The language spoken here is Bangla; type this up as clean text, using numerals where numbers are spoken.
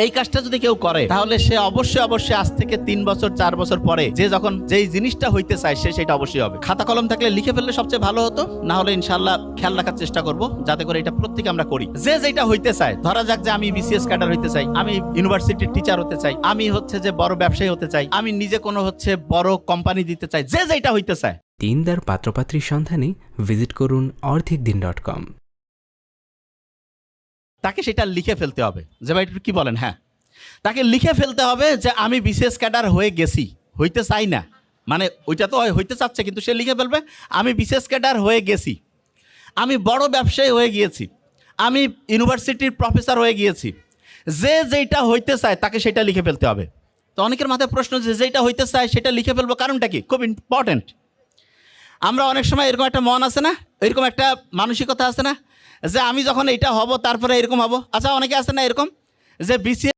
এই কাজটা যদি কেউ করে তাহলে সে অবশ্যই অবশ্যই আজ থেকে 3 বছর 4 বছর পরে যে যখন যেই জিনিসটা হইতে চায় সে সেটা অবশ্যই হবে। খাতা কলম থাকলে লিখে ফেললে সবচেয়ে ভালো হতো, না হলে ইনশাআল্লাহ খেয়াল রাখার চেষ্টা করব যাতে করে এটা প্রত্যেকে আমরা করি। যে যেটা হইতে চায়, ধরা যাক যে আমি বিসিএস ক্যাডার হইতে চাই, আমি ইউনিভার্সিটির টিচার হতে চাই, আমি হচ্ছে যে বড় ব্যবসায়ী হতে চাই, আমি নিজে কোনো হচ্ছে বড় কোম্পানি দিতে চাই, যে যেটা হইতে চায়। দিনদার পাত্রপাত্রীর সন্ধানে ভিজিট করুন orthikdin.com। তাকে সেটা লিখে ফেলতে হবে যে ভাই একটু কি বলেন, হ্যাঁ তাকে লিখে ফেলতে হবে যে আমি বিসিএস ক্যাডার হয়ে গেছি, হইতে চাই না, মানে ওইটা তো হইতে চাচ্ছে কিন্তু সে লিখে ফেলবে আমি বিসিএস ক্যাডার হয়ে গেছি, আমি বড় ব্যবসায়ী হয়ে গিয়েছি, আমি ইউনিভার্সিটির প্রফেসর হয়ে গিয়েছি। যে যেটা হইতে চায় তাকে সেটা লিখে ফেলতে হবে। তো অনেকের মাথায় প্রশ্ন যে যেটা হইতে চায় সেটা লিখে ফেলবো, কারণটা কি? খুব ইম্পর্টেন্ট। আমরা অনেক সময় এরকম একটা মন আছে না, এরকম একটা মানসিকতা আছে না যে আমি যখন এটা হব তারপরে এরকম হব। আচ্ছা অনেকে আছে না এরকম যে বিসিএস